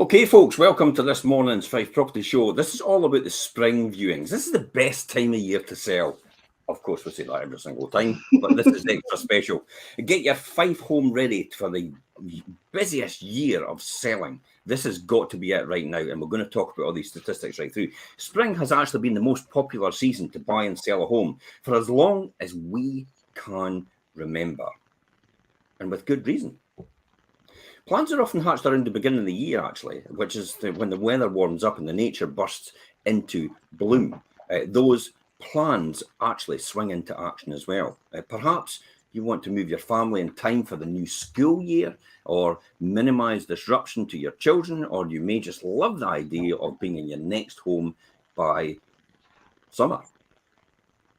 Okay, folks, welcome to this morning's Fife Property Show. This is all about the spring viewings. This is the best time of year to sell. Of course, we say that every single time, but this is extra special. Get your Fife home ready for the busiest year of selling. This has got to be it right now, and we're going to talk about all these statistics right through. Spring has actually been the most popular season to buy and sell a home for as long as we can remember, and with good reason. Plans are often hatched around the beginning of the year, actually, which is when the weather warms up and the nature bursts into bloom. Those plans actually swing into action as well. Perhaps you want to move your family in time for the new school year, or minimise disruption to your children, or you may just love the idea of being in your next home by summer.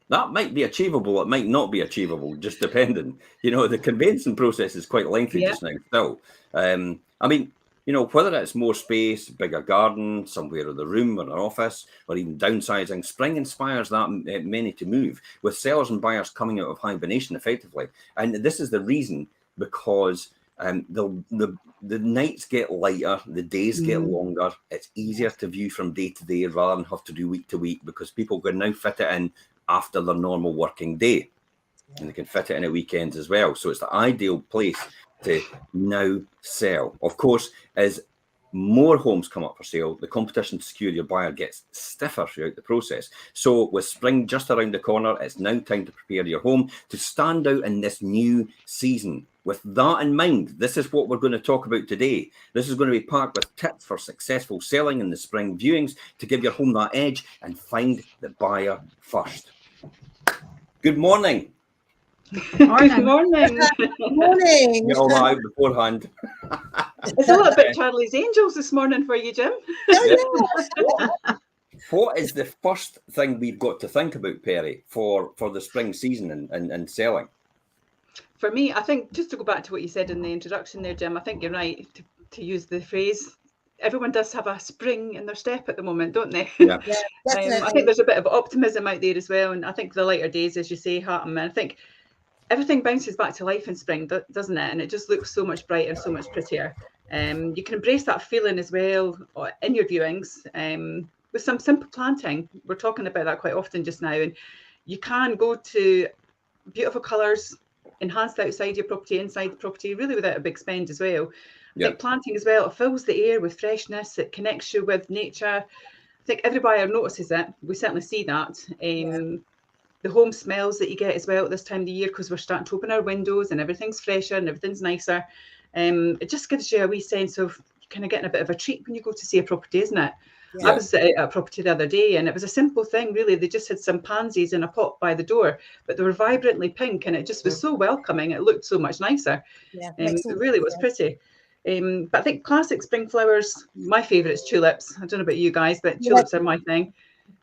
That might be achievable, it might not be achievable, just depending. The conveyancing process is quite lengthy just now still. Whether it's more space, bigger garden, somewhere in the room or an office, or even downsizing, spring inspires that many to move, with sellers and buyers coming out of hibernation effectively. And this is the reason, because the nights get lighter, the days get longer. It's easier to view from day to day rather than have to do week to week, because people can now fit it in after their normal working day, and they can fit it in at weekends as well. So it's the ideal place to now sell. Of course, as more homes come up for sale, the competition to secure your buyer gets stiffer throughout the process. So with spring just around the corner, it's now time to prepare your home to stand out in this new season. With that in mind, this is what we're going to talk about today. This is going to be packed with tips for successful selling in the spring viewings to give your home that edge and find the buyer first. Good morning. Good morning. Morning. Get all that out beforehand. It's a little bit Charlie's Angels this morning for you, Jim. What is the first thing we've got to think about, Perry, for the spring season and selling? For me, I think, just to go back to what you said in the introduction there, Jim, I think you're right to use the phrase. Everyone does have a spring in their step at the moment, don't they? Yeah. I think there's a bit of optimism out there as well. And I think the lighter days, as you say, happen. And I think everything bounces back to life in spring, doesn't it? And it just looks so much brighter, so much prettier. You can embrace that feeling as well in your viewings with some simple planting. We're talking about that quite often just now. And you can go to beautiful colours, enhanced outside your property, inside the property, really without a big spend as well. I think planting as well, it fills the air with freshness, it connects you with nature. I think every buyer notices it. We certainly see that. The home smells that you get as well at this time of the year, because we're starting to open our windows and everything's fresher and everything's nicer. It just gives you a wee sense of kind of getting a bit of a treat when you go to see a property, isn't it? I was at a property the other day, and it was a simple thing, really. They just had some pansies in a pot by the door, but they were vibrantly pink, and it just was so welcoming. It looked so much nicer. It really was pretty. But I think classic spring flowers, my favourite is tulips. I don't know about you guys, but tulips are my thing.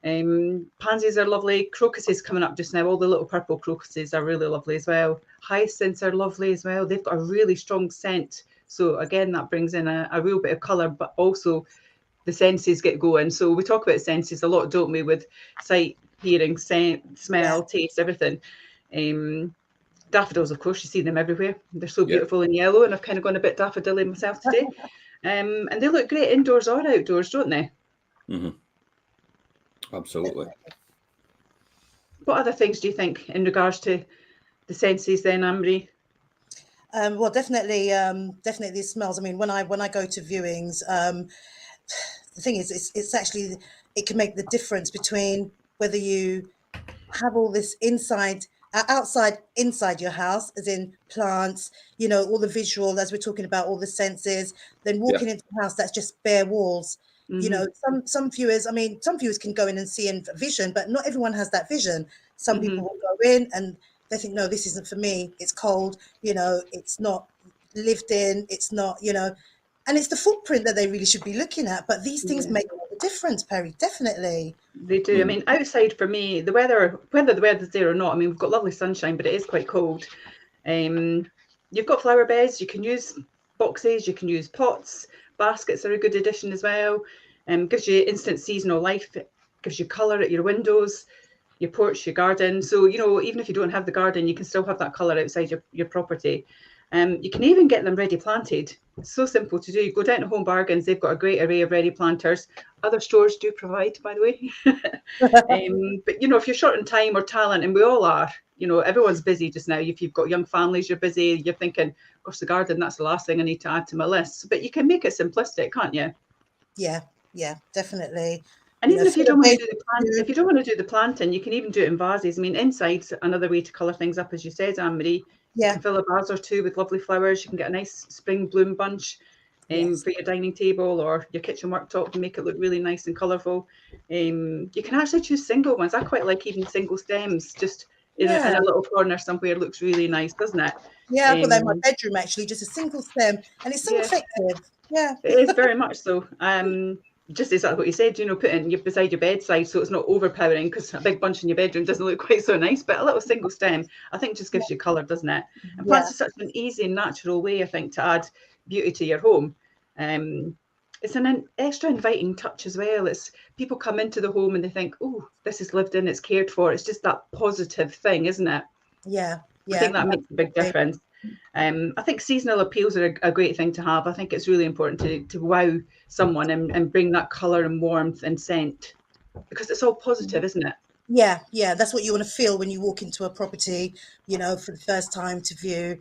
Pansies are lovely. Crocuses coming up just now. All the little purple crocuses are really lovely as well. Hyacinths are lovely as well. They've got a really strong scent. So again, that brings in a real bit of colour, but also the senses get going. So we talk about senses a lot, don't we, with sight, hearing, scent, smell, taste, everything. Daffodils, of course, you see them everywhere. They're so beautiful in yellow, and I've kind of gone a bit daffodilly myself today. And they look great indoors or outdoors, don't they? Absolutely. What other things do you think in regards to the senses then, Anne-Marie? Well, definitely smells. I mean, when I go to viewings, the thing is, it's actually, it can make the difference between whether you have all this outside, inside your house, as in plants, all the visual, as we're talking about, all the senses, then walking into a house that's just bare walls. Some viewers can go in and see in vision, but not everyone has that vision. Some people will go in and they think, no, this isn't for me. It's cold, it's not lived in, it's not, and it's the footprint that they really should be looking at. But these things make all the difference, Perry, definitely. They do. I mean, outside for me, the weather, whether the weather's there or not, I mean, we've got lovely sunshine, but it is quite cold. You've got flower beds, you can use boxes, you can use pots, baskets are a good addition as well. Gives you instant seasonal life, it gives you colour at your windows, your porch, your garden. So, even if you don't have the garden, you can still have that colour outside your property. You can even get them ready planted. It's so simple to do. You go down to Home Bargains, they've got a great array of ready planters. Other stores do provide, by the way. But, you know, if you're short on time or talent, and we all are, you know, everyone's busy just now. If you've got young families, you're busy, you're thinking, gosh, the garden, that's the last thing I need to add to my list. But you can make it simplistic, can't you? Yeah, definitely. And even if you don't want to do the planting, you can even do it in vases. I mean, inside's another way to colour things up, as you said, Anne-Marie. You can fill a vase or two with lovely flowers. You can get a nice spring bloom bunch for your dining table or your kitchen worktop to make it look really nice and colourful. You can actually choose single ones. I quite like even single stems, just in a little corner somewhere. It looks really nice, doesn't it? Yeah, I've got that in my bedroom, actually, just a single stem, and it's so effective. Yeah, it is very much so. Just exactly what you said, you know, put it beside your bedside so it's not overpowering, because a big bunch in your bedroom doesn't look quite so nice, but a little single stem, I think, just gives you colour, doesn't it? And plants are such an easy and natural way, I think, to add beauty to your home. It's an extra inviting touch as well. It's people come into the home and they think, oh, this is lived in, it's cared for. It's just that positive thing, isn't it? Yeah. I think that makes a big difference. I think seasonal appeals are a great thing to have. I think it's really important to wow someone and bring that colour and warmth and scent, because it's all positive, isn't it? Yeah, that's what you want to feel when you walk into a property, you know, for the first time to view.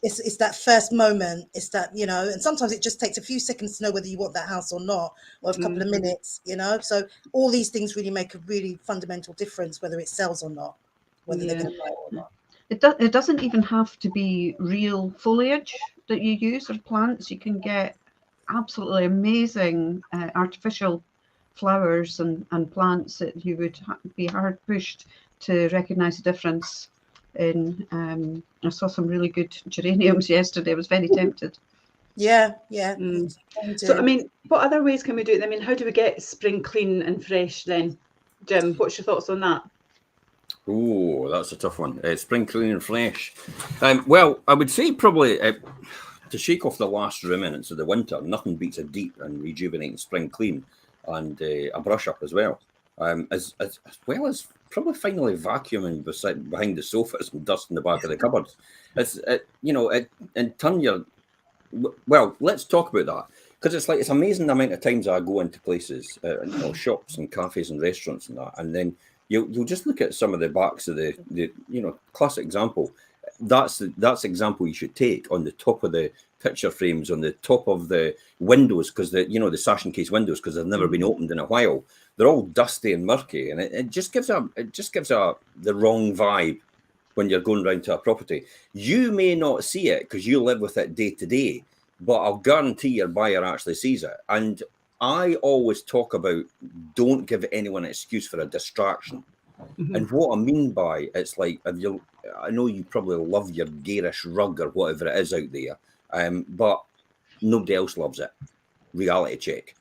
It's that first moment. It's that, you know, and sometimes it just takes a few seconds to know whether you want that house or not, or a couple of minutes, you know. So all these things really make a really fundamental difference, whether it sells or not, whether they're going to buy it or not. It doesn't even have to be real foliage that you use or plants. You can get absolutely amazing artificial flowers and plants that you would be hard pushed to recognise the difference in. I saw some really good geraniums yesterday. I was very tempted. Yeah. So, I mean, what other ways can we do it? I mean, how do we get spring clean and fresh then? Jim, what's your thoughts on that? Oh, that's a tough one. Spring clean and fresh. Well, I would say probably to shake off the last remnants of the winter, nothing beats a deep and rejuvenating spring clean and a brush up as well. As well as probably finally vacuuming behind the sofas and dusting the back of the cupboards. And turn your... Well, let's talk about that. Because it's amazing the amount of times I go into places, shops and cafes and restaurants and that, and then you'll just look at some of the backs of the classic example. That's example you should take on the top of the picture frames, on the top of the windows, because the sash and case windows, because they've never been opened in a while. They're all dusty and murky, and it just gives the wrong vibe when you're going round to a property. You may not see it because you live with it day to day, but I'll guarantee your buyer actually sees it. And I always talk about don't give anyone an excuse for a distraction. Mm-hmm. And what I mean by it's like, I know you probably love your garish rug or whatever it is out there, but nobody else loves it. Reality check.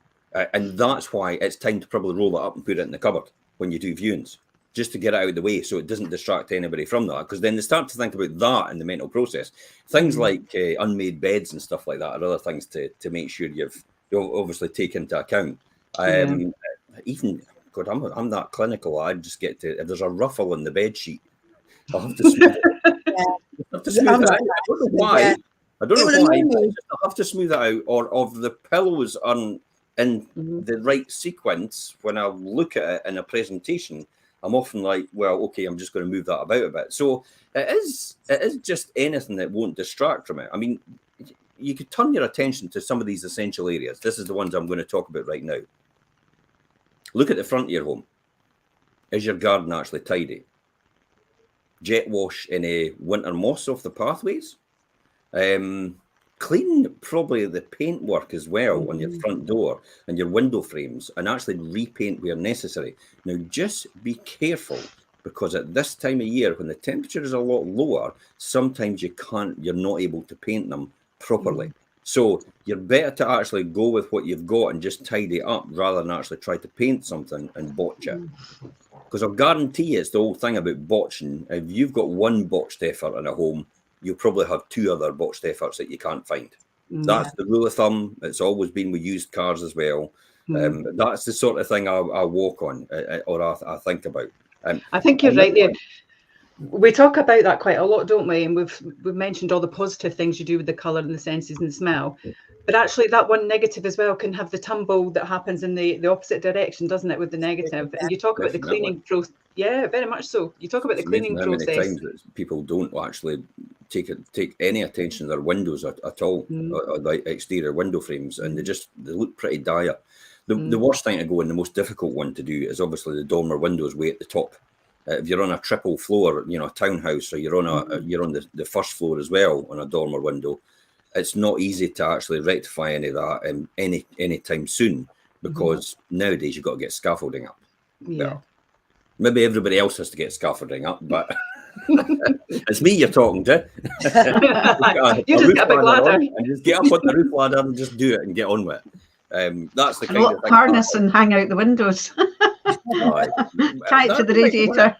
And that's why it's time to probably roll it up and put it in the cupboard when you do viewings, just to get it out of the way so it doesn't distract anybody from that. Because then they start to think about that in the mental process. Things like unmade beds and stuff like that are other things to make sure you've obviously take into account. Even, God, I'm that clinical. I just get to, if there's a ruffle in the bed sheet, I'll have to smooth it. I don't know why. I don't know why. I have to smooth it out, or if the pillows aren't in the right sequence when I look at it in a presentation, I'm often like, well, okay, I'm just going to move that about a bit. So it is just anything that won't distract from it. I mean, you could turn your attention to some of these essential areas. This is the ones I'm going to talk about right now. Look at the front of your home. Is your garden actually tidy? Jet wash any winter moss off the pathways. Clean probably the paint work as well on your front door and your window frames, and actually repaint where necessary. Now, just be careful, because at this time of year, when the temperature is a lot lower, sometimes you're not able to paint them properly. So you're better to actually go with what you've got and just tidy it up rather than actually try to paint something and botch it. Because I'll guarantee you, it's the whole thing about botching. If you've got one botched effort in a home, you'll probably have two other botched efforts that you can't find. That's the rule of thumb. It's always been with used cars as well. That's the sort of thing I walk on, or I think about. I think you're right there. We talk about that quite a lot, don't we? And we've mentioned all the positive things you do with the colour and the senses and the smell. But actually that one negative as well can have the tumble that happens in the opposite direction, doesn't it, with the negative? And you talk about the cleaning process. Yeah, very much so. You talk about the cleaning process. How many times that people don't actually take any attention to their windows at all, or the exterior window frames, and they look pretty dire. The worst thing to go, and the most difficult one to do, is obviously the dormer windows way at the top. If you're on a triple floor, a townhouse, or you're on the first floor as well on a dormer window, it's not easy to actually rectify any of that any time soon, because nowadays you've got to get scaffolding up. Yeah. Well, maybe everybody else has to get scaffolding up, but it's me you're talking to. You just get a big ladder. And just get up on the roof ladder and just do it and get on with it. That's the kind of thing. Harness and hang out the windows. Tie it to the radiator.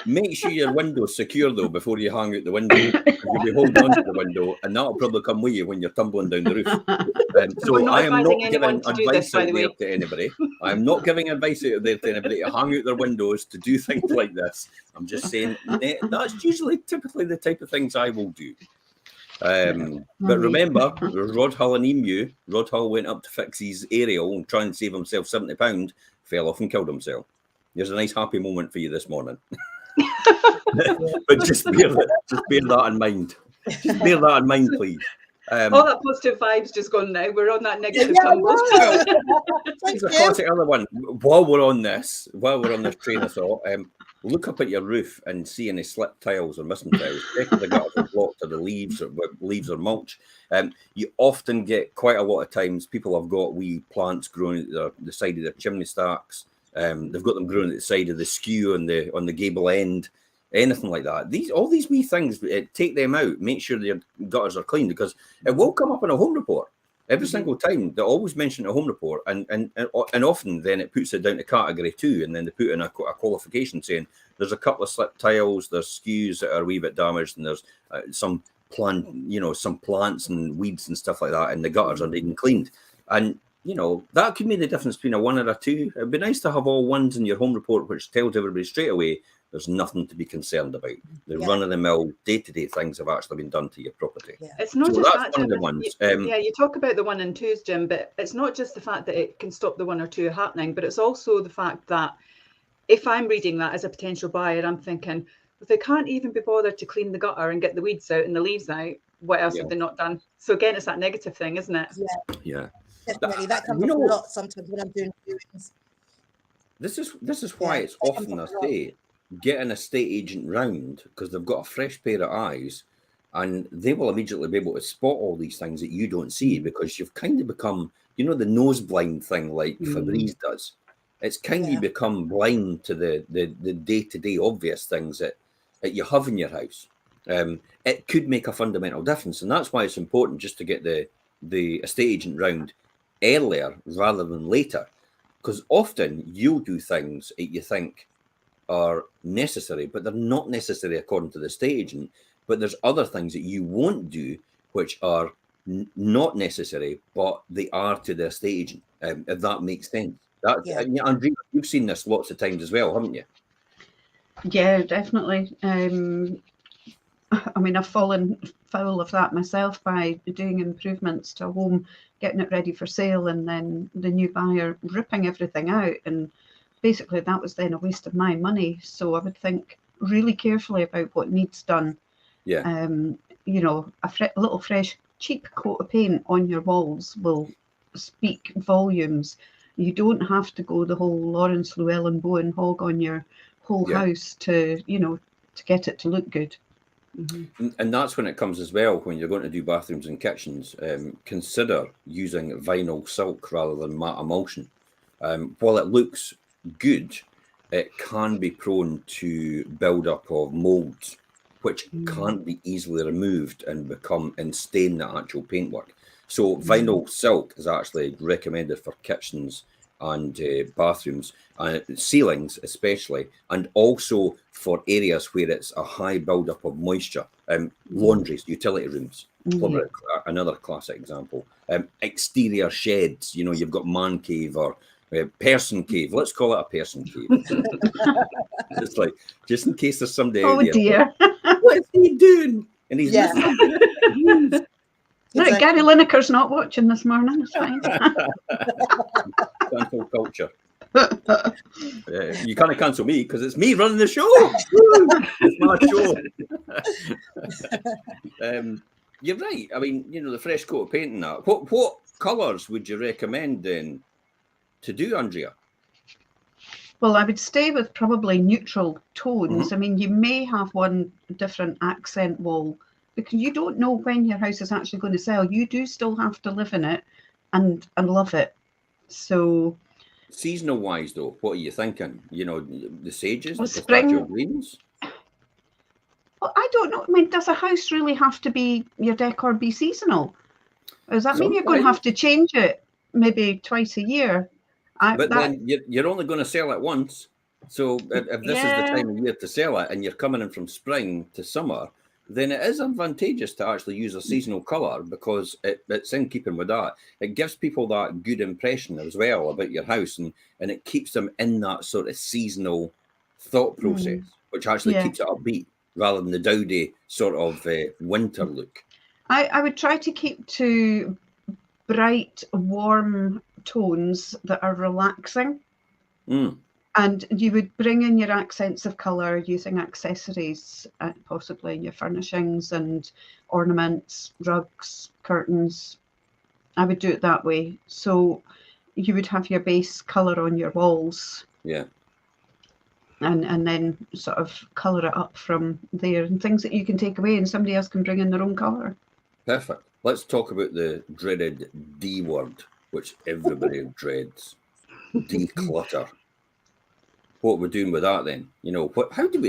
Make sure your window's secure though before you hang out the window. You'll be holding on to the window, and that'll probably come with you when you're tumbling down the roof. So I am not giving advice out there to anybody. I am not giving advice out there to anybody to hang out their windows, to do things like this. I'm just saying that's typically the type of things I will do. But remember, Rod Hull and Emu. Rod Hull went up to fix his aerial and try and save himself £70, fell off and killed himself. There's a nice happy moment for you this morning. But just bear that in mind. Just bear that in mind, please. All that positive vibes just gone now. We're on that negative tumble. It's a classic other one. While we're on this train of thought, look up at your roof and see any slipped tiles or missing tiles. Check if the gutters are blocked or the leaves or mulch. You often get, quite a lot of times, people have got wee plants growing at the side of their chimney stacks. They've got them growing at the side of the skew on the gable end, anything like that. All these wee things, take them out. Make sure your gutters are clean, because it will come up in a home report every single time. They always mention a home report, and often then it puts it down to category 2, and then they put in a qualification saying there's a couple of slipped tiles, there's skews that are a wee bit damaged, and there's some plants and weeds and stuff like that, and the gutters are even cleaned. And that could mean the difference between a 1 and a 2. It'd be nice to have all 1s in your home report, which tells everybody straight away there's nothing to be concerned about. The run-of-the-mill, day-to-day things have actually been done to your property. Yeah. It's not just that, one of the ones. You talk about the 1 and 2s, Jim, but it's not just the fact that it can stop the 1 or 2 happening, but it's also the fact that if I'm reading that as a potential buyer, I'm thinking, if they can't even be bothered to clean the gutter and get the weeds out and the leaves out, what else have they not done? So again, it's that negative thing, isn't it? Yeah. Definitely, that comes up a lot sometimes when I'm doing viewings. This is why it's often I say, get an estate agent round, because they've got a fresh pair of eyes, and they will immediately be able to spot all these things that you don't see, because you've kind of become, the nose blind thing like Febreze does. It's kind of become blind to the day-to-day obvious things that you have in your house. It could make a fundamental difference, and that's why it's important just to get the estate agent round earlier rather than later, because often you'll do things that you think are necessary, but they're not necessary according to the estate agent. But there's other things that you won't do which are not necessary, but they are to the estate agent, if that makes sense. Andrea, you've seen this lots of times as well, haven't you? Yeah, definitely. I've fallen foul of that myself by doing improvements to a home, getting it ready for sale, and then the new buyer ripping everything out. And basically that was then a waste of my money. So I would think really carefully about what needs done. Yeah. A little fresh, cheap coat of paint on your walls will speak volumes. You don't have to go the whole Lawrence Llewellyn Bowen hog on your whole house to get it to look good. Mm-hmm. And that's when it comes as well, when you're going to do bathrooms and kitchens, consider using vinyl silk rather than matte emulsion. While it looks good, it can be prone to build up of molds, which can't be easily removed and stain the actual paintwork. So vinyl silk is actually recommended for kitchens and bathrooms, ceilings especially, and also for areas where it's a high build-up of moisture. Laundries, utility rooms, another classic example. Exterior sheds, you've got man cave or Person cave. Let's call it a person cave. It's like, just in case there's somebody Oh out there. dear. What is he doing? And he's Yeah. missing. Look, Exactly. Gary Lineker's not watching this morning. It's fine. Cancel culture. You can't cancel me because it's me running the show. Woo! It's my show. You're right. I mean, you know, the fresh coat of paint and that. What colours would you recommend then to do, Andrea? Well, I would stay with probably neutral tones. I mean, you may have one different accent wall because you don't know when your house is actually going to sell. You do still have to live in it and love it. So, seasonal wise, though, what are you thinking? You know, the sages, well, the pistachio greens. Well, I don't know. I mean, does a house really have to be your decor be seasonal? Does that mean you're going to have to change it maybe twice a year? Then you're only going to sell it once. So if this is the time of year to sell it and you're coming in from spring to summer, then it is advantageous to actually use a seasonal colour because it's in keeping with that. It gives people that good impression as well about your house and it keeps them in that sort of seasonal thought process, which actually keeps it upbeat rather than the dowdy sort of winter look. I would try to keep to bright, warm tones that are relaxing. And you would bring in your accents of colour using accessories, possibly in your furnishings and ornaments, rugs, curtains. I would do it that way. So you would have your base colour on your walls. Yeah. And then sort of colour it up from there, and things that you can take away and somebody else can bring in their own colour. Perfect. Let's talk about the dreaded D word, which everybody dreads. Declutter. What we're doing with that then? You know, what do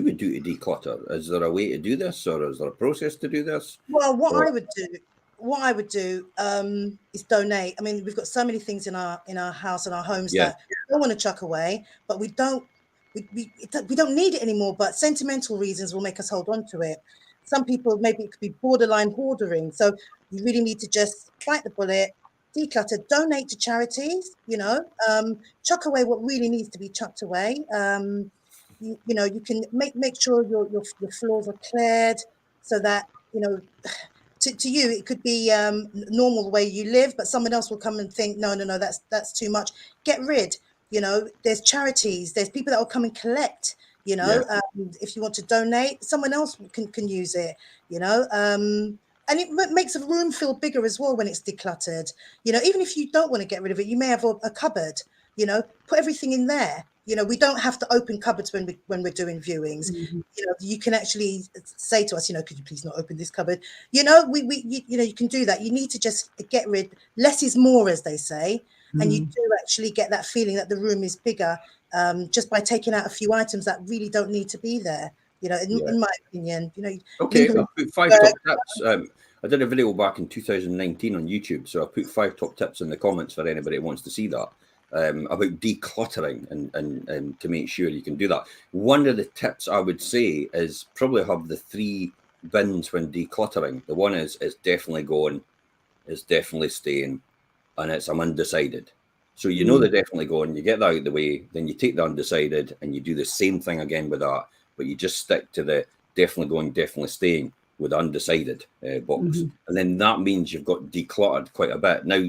we do to declutter? Is there a way to do this, or is there a process to do this? Well, what I would do is donate. I mean, we've got so many things in our house and our homes that we don't want to chuck away, but we don't need it anymore. But sentimental reasons will make us hold on to it. Some people, maybe it could be borderline hoarding. So you really need to just bite the bullet, declutter, donate to charities, chuck away what really needs to be chucked away. You can make sure your floors are cleared so that, to you, it could be normal the way you live, but someone else will come and think, no, that's too much. Get rid. There's charities, there's people that will come and collect. If you want to donate, someone else can use it. And it makes the room feel bigger as well when it's decluttered. Even if you don't want to get rid of it, you may have a cupboard. Put everything in there. We don't have to open cupboards when we're doing viewings. You can actually say to us, could you please not open this cupboard? You can do that. You need to just get rid. Less is more, as they say, and you do actually get that feeling that the room is bigger just by taking out a few items that really don't need to be there. In my opinion, Okay, I'll put 5 top tips. I did a video back in 2019 on YouTube, so I put 5 top tips in the comments for anybody who wants to see that. About decluttering and to make sure you can do that. One of the tips I would say is probably have the 3 bins when decluttering. The one is it's definitely going, it's definitely staying, and it's I'm undecided. So they're definitely going, you get that out of the way, then you take the undecided and you do the same thing again with that, but you just stick to the definitely going, definitely staying with undecided box. And then that means you've got decluttered quite a bit. Now,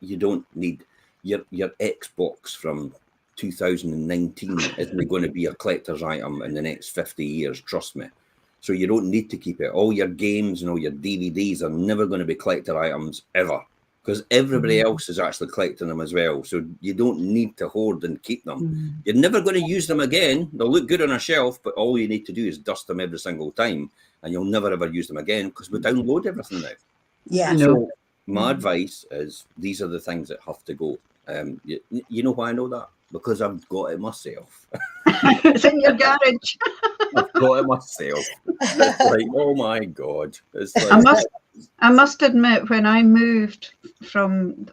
you don't need your Xbox from 2019 isn't going to be a collector's item in the next 50 years, trust me. So you don't need to keep it. All your games and all your DVDs are never going to be collector items ever, because everybody else is actually collecting them as well. So you don't need to hoard and keep them. You're never going to use them again. They'll look good on a shelf, but all you need to do is dust them every single time, and you'll never ever use them again because we download everything now. Yeah. So my advice is these are the things that have to go. You know why I know that? Because I've got it myself. It's in your garage. I've got it myself. It's like, oh my God. It's like, I must admit, when I moved from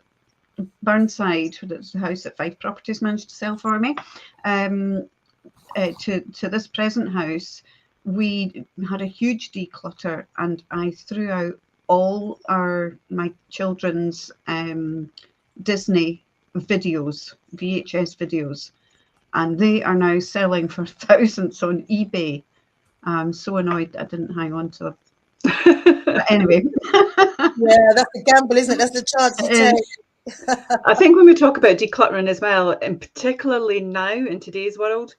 Burnside, that's the house that Fife Properties managed to sell for me, to this present house, we had a huge declutter, and I threw out all my children's Disney videos, VHS videos, and they are now selling for thousands on eBay. I'm so annoyed that I didn't hang on to them. But anyway. Yeah, that's a gamble, isn't it? That's the chance you take. I think when we talk about decluttering as well, and particularly now in today's world,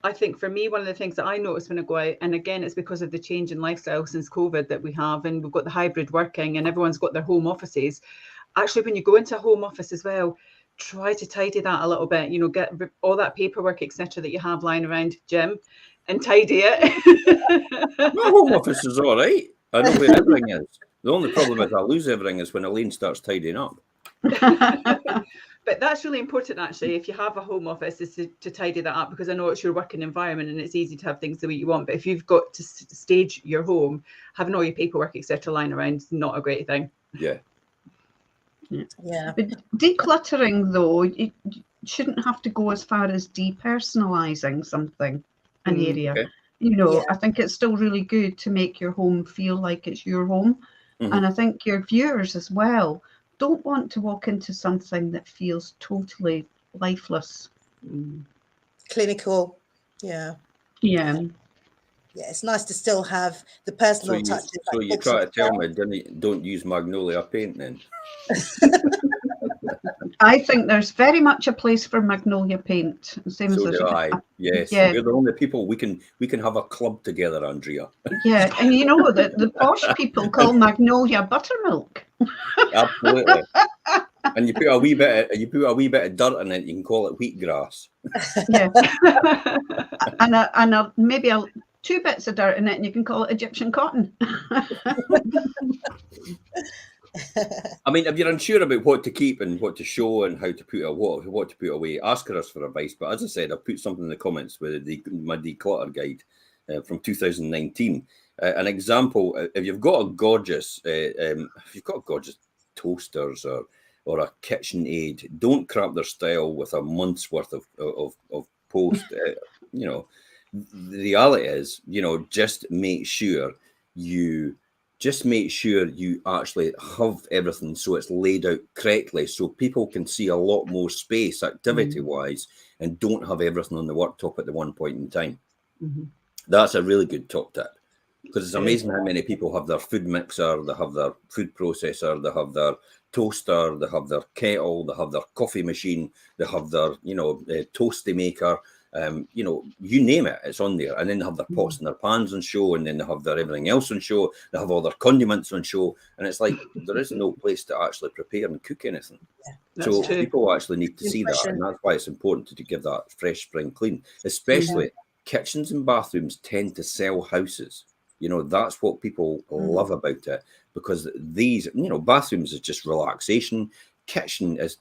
I think for me, one of the things that I notice when I go out, and again, it's because of the change in lifestyle since COVID that we have, and we've got the hybrid working and everyone's got their home offices. Actually, when you go into a home office as well, try to tidy that a little bit, you know, get all that paperwork, etc., that you have lying around, Jim, and tidy it. My home office is all right. I know where everything is. The only problem is I lose everything is when Elaine starts tidying up. But that's really important, actually, if you have a home office, is to tidy that up, because I know it's your working environment and it's easy to have things the way you want. But if you've got to stage your home, having all your paperwork, etc., lying around is not a great thing. Yeah. Yeah. But decluttering, though, you shouldn't have to go as far as depersonalizing something, an area. Okay. You know, Yeah. I think it's still really good to make your home feel like it's your home. And I think your viewers as well don't want to walk into something that feels totally lifeless. Clinical. Yeah. Yeah. Yeah, it's nice to still have the personal So touches. you like books try to and tell stuff. me don't use magnolia paint then? I think there's very much a place for magnolia paint. Same as So there's do I. Yes. Yeah. We're the only people we can have a club together, Andrea. Yeah, and you know that the posh people call magnolia buttermilk. Absolutely. And you put a wee bit of dirt in it, you can call it wheatgrass. Yeah. and maybe 2 bits of dirt in it, and you can call it Egyptian cotton. I mean, if you're unsure about what to keep and what to show and how to put what to put away, ask us for advice. But as I said, I've put something in the comments with my declutter guide from 2019. An example: if you've got a gorgeous, toasters or a KitchenAid, don't crap their style with a month's worth of post. You know, the reality is, you know, just make sure you actually have everything so it's laid out correctly, so people can see a lot more space activity wise and don't have everything on the worktop at the one point in time. That's a really good top tip, because it's amazing how many people have their food mixer, they have their food processor, they have their toaster, they have their kettle, they have their coffee machine, they have their, you know, toasty maker. You know, you name it, it's on there. And then they have their pots and their pans on show, and then they have their everything else on show. They have all their condiments on show. And it's like, there is no place to actually prepare and cook anything. So people actually need to see that. And that's why it's important to give that fresh spring clean. Especially kitchens and bathrooms tend to sell houses. You know, that's what people love about it. Because these, you know, bathrooms is just relaxation. Kitchen is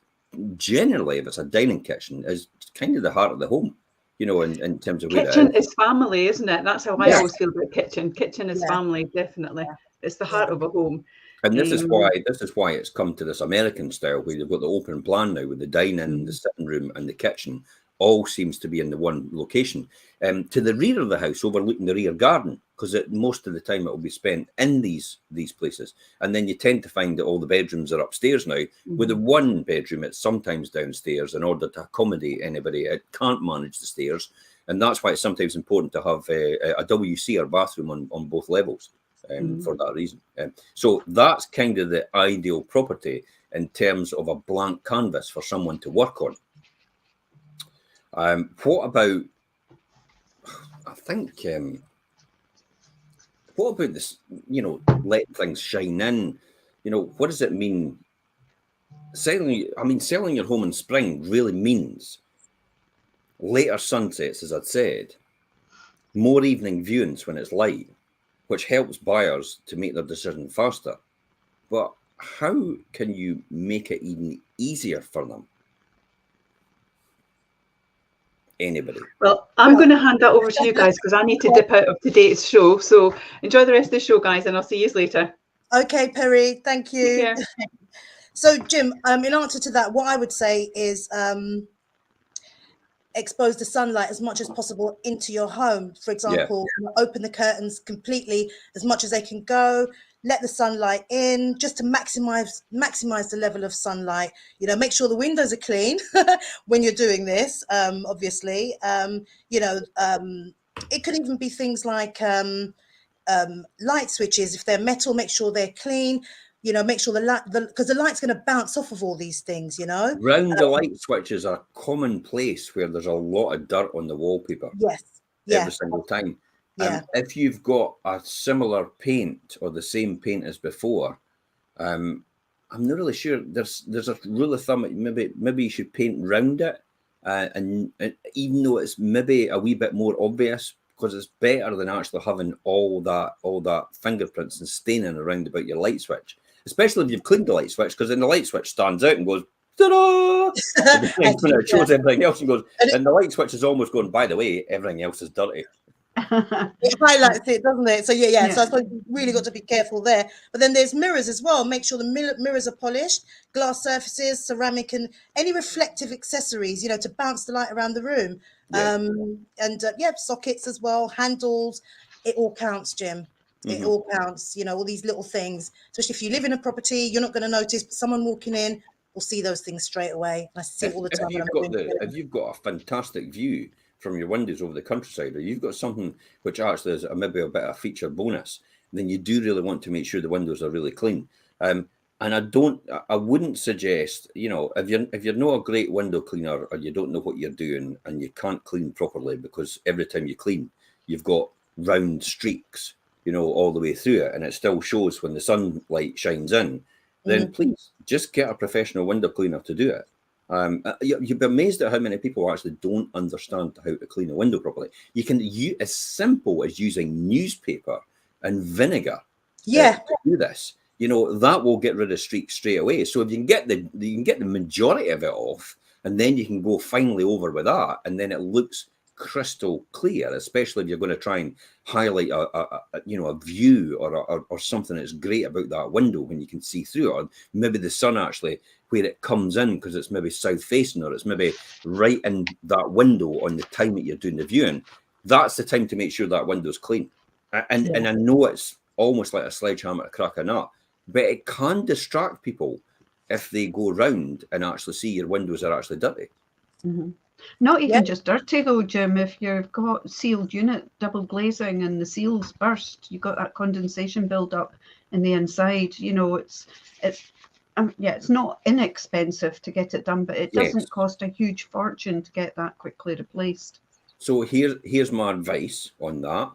generally, if it's a dining kitchen, is kind of the heart of the home. You know, in terms of kitchen is family, isn't it? That's how I always feel about kitchen. Kitchen is family, definitely. It's the heart of a home. And this is why it's come to this American style where you've got the open plan now with the dining, the sitting room, and the kitchen all seems to be in the one location. To the rear of the house, overlooking the rear garden, because most of the time it will be spent in these places. And then you tend to find that all the bedrooms are upstairs now. With the one bedroom, it's sometimes downstairs in order to accommodate anybody that can't manage the stairs. And that's why it's sometimes important to have a WC or bathroom on both levels for that reason. So that's kind of the ideal property in terms of a blank canvas for someone to work on. What about, I think, what about this, you know, letting things shine in? You know, what does it mean? Selling your home in spring really means later sunsets, as I'd said, more evening viewings when it's light, which helps buyers to make their decision faster. But how can you make it even easier for them? Anybody? Well, I'm going to hand that over to you guys because I need to dip out of today's show. So enjoy the rest of the show, guys, and I'll see you later. Okay, Perry, thank you. So, Jim, in answer to that, what I would say is expose the sunlight as much as possible into your home. For example, open the curtains completely as much as they can go. let the sunlight in, just to maximize the level of sunlight. You know, make sure the windows are clean when you're doing this. Obviously, you know, it could even be things like light switches. If they're metal, make sure they're clean. You know, make sure the light, because the light's going to bounce off of all these things. You know, Round the light switches are a common place where there's a lot of dirt on the wallpaper. yes, yeah, Every single time. yeah. If you've got a similar paint or the same paint as before, I'm not really sure. There's a rule of thumb. Maybe you should paint round it, and even though it's maybe a wee bit more obvious, because it's better than actually having all that fingerprints and staining around about your light switch. Especially if you've cleaned the light switch, because then the light switch stands out and goes, ta-da! When it shows everything else and goes, and the light switch is almost going, by the way, everything else is dirty. It highlights it, doesn't it? So yeah. So I suppose you really got to be careful there. But then there's mirrors as well. Make sure the mirrors are polished, glass surfaces, ceramic, and any reflective accessories, you know, to bounce the light around the room. Yeah. Sockets as well, handles. It all counts, Jim. It all counts. You know, all these little things. Especially if you live in a property, you're not going to notice, but someone walking in will see those things straight away. I see it all the time. If you've got a fantastic view from your windows over the countryside, or you've got something which actually is maybe a bit of a feature bonus, then you do really want to make sure the windows are really clean. And I wouldn't suggest, you know, if you're not a great window cleaner, or you don't know what you're doing and you can't clean properly, because every time you clean, you've got round streaks, you know, all the way through it, and it still shows when the sunlight shines in, then please just get a professional window cleaner to do it. You'd be amazed at how many people actually don't understand how to clean a window properly. You can use as simple as using newspaper and vinegar. To do this, you know, that will get rid of streaks straight away. So if you can get the majority of it off, and then you can go finally over with that, and then it looks crystal clear, especially if you're going to try and highlight a view or something that's great about that window when you can see through it, or maybe the sun actually where it comes in, because it's maybe south facing, or it's maybe right in that window on the time that you're doing the viewing. That's the time to make sure that window's clean. And I know it's almost like a sledgehammer to crack a nut, but it can distract people if they go round and actually see your windows are actually dirty. Not even just dirty though, Jim. If you've got sealed unit, double glazing, and the seals burst, you've got that condensation build up in the inside. You know, it's not inexpensive to get it done, but it doesn't cost a huge fortune to get that quickly replaced. So here's my advice on that.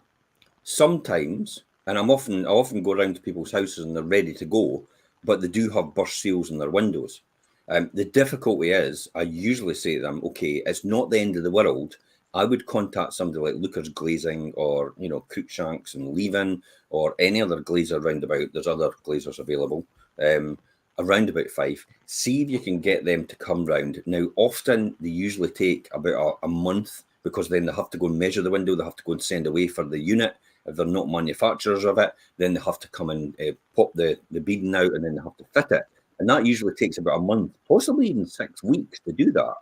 Sometimes, and I often go around to people's houses and they're ready to go, but they do have burst seals in their windows. The difficulty is, I usually say to them, okay, it's not the end of the world. I would contact somebody like Lucas Glazing, or, you know, Cruikshanks and Leavin, or any other glazer roundabout. There's other glazers available around about Fife. See if you can get them to come round. Now, often they usually take about a month, because then they have to go and measure the window. They have to go and send away for the unit. If they're not manufacturers of it, then they have to come and pop the beading out, and then they have to fit it. And that usually takes about a month, possibly even 6 weeks to do that.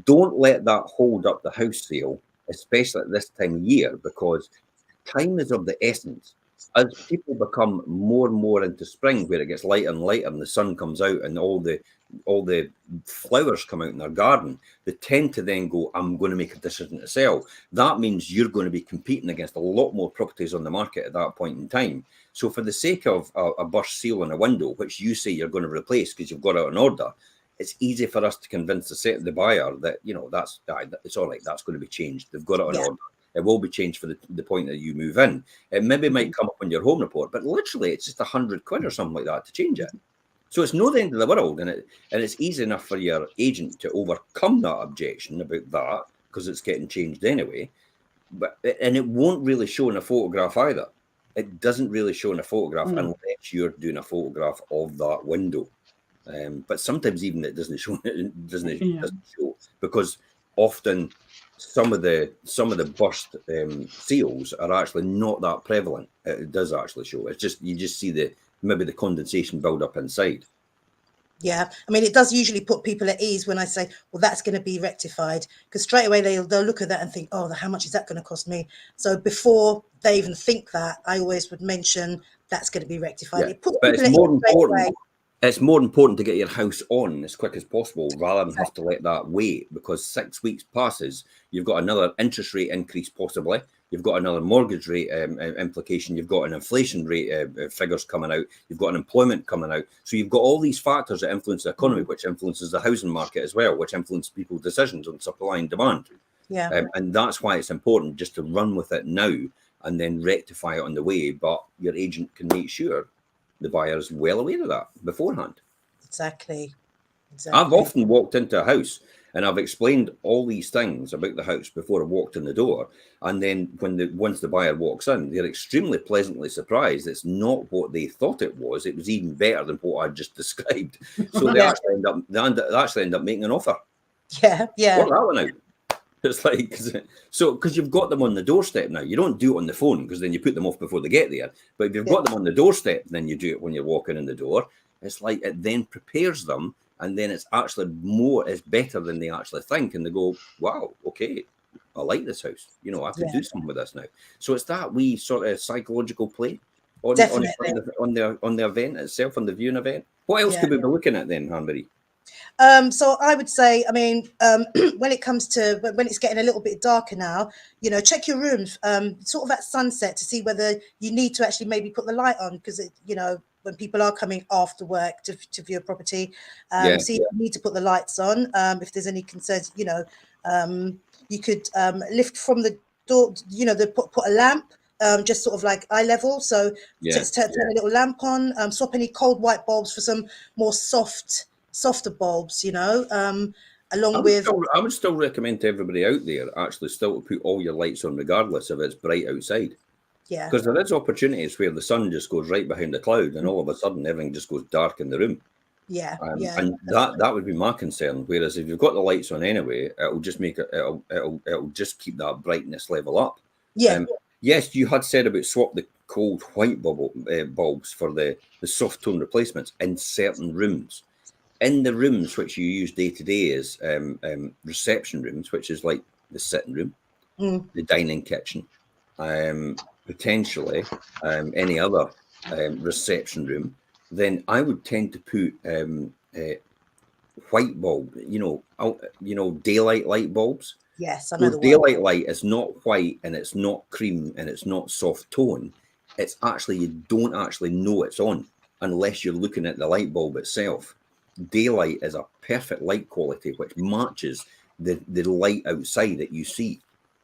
Don't let that hold up the house sale, especially at this time of year, because time is of the essence. As people become more and more into spring, where it gets lighter and lighter and the sun comes out and all the flowers come out in their garden, they tend to then go, I'm going to make a decision to sell. That means you're going to be competing against a lot more properties on the market at that point in time. So for the sake of a burst seal in a window, which you say you're going to replace because you've got it on order, it's easy for us to convince the buyer that, you know, it's all right, that's going to be changed. They've got it on order. It will be changed for the point that you move in. It maybe might come up on your home report, but literally it's just £100 or something like that to change it. So it's not the end of the world, and it's easy enough for your agent to overcome that objection about that, because it's getting changed anyway. And it won't really show in a photograph either. It doesn't really show in a photograph unless you're doing a photograph of that window. But sometimes even it doesn't show. It doesn't show, because often some of the burst seals are actually not that prevalent. It does actually show. It's just, you just see maybe the condensation build up inside. Yeah, I mean, it does usually put people at ease when I say, well, that's going to be rectified, because straight away they'll look at that and think, oh, how much is that going to cost me? So before they even think that, I always would mention that's going to be rectified. Yeah. It puts But people it's at more ease straight important. away. It's more important to get your house on as quick as possible rather than have to let that wait, because 6 weeks passes, you've got another interest rate increase possibly, you've got another mortgage rate implication, you've got an inflation rate figures coming out, you've got unemployment coming out. So you've got all these factors that influence the economy, which influences the housing market as well, which influence people's decisions on supply and demand. Yeah. And that's why it's important just to run with it now and then rectify it on the way. But your agent can make sure the buyer is well aware of that beforehand. Exactly. I've often walked into a house and I've explained all these things about the house before I walked in the door. And then once the buyer walks in, they're extremely pleasantly surprised. It's not what they thought it was. It was even better than what I just described. So they actually end up making an offer. Yeah. Work that one out. It's like, because you've got them on the doorstep now. You don't do it on the phone because then you put them off before they get there. But if you've got them on the doorstep, then you do it when you're walking in the door. It's like it then prepares them, and then it's better than they actually think. And they go, wow, okay, I like this house. I could do something with this now. So it's that wee sort of psychological play on the event itself, on the viewing event. What else could we be looking at then, Hanbury? So I would say, I mean, when it comes to when it's getting a little bit darker now, check your rooms sort of at sunset to see whether you need to actually maybe put the light on, because when people are coming after work to view a property, see if you need to put the lights on. If there's any concerns, you could lift from the door, put a lamp. Just sort of like eye level, so turn a little lamp on, swap any cold white bulbs for some more softer bulbs, along with... I would still recommend to everybody out there actually still to put all your lights on regardless if it's bright outside. Yeah. Because there is opportunities where the sun just goes right behind the cloud and all of a sudden everything just goes dark in the room. Yeah. And that would be my concern. Whereas if you've got the lights on anyway, it'll just make it, it'll just keep that brightness level up. Yeah. Yes, you had said about swap the cold white bulbs for the soft tone replacements in certain rooms. In the rooms which you use day to day as reception rooms, which is like the sitting room, the dining kitchen, potentially any other reception room, then I would tend to put white bulb, daylight light bulbs. Yes, I know the daylight light is not white and it's not cream and it's not soft tone. It's actually, you don't actually know it's on unless you're looking at the light bulb itself. Daylight is a perfect light quality which matches the light outside that you see,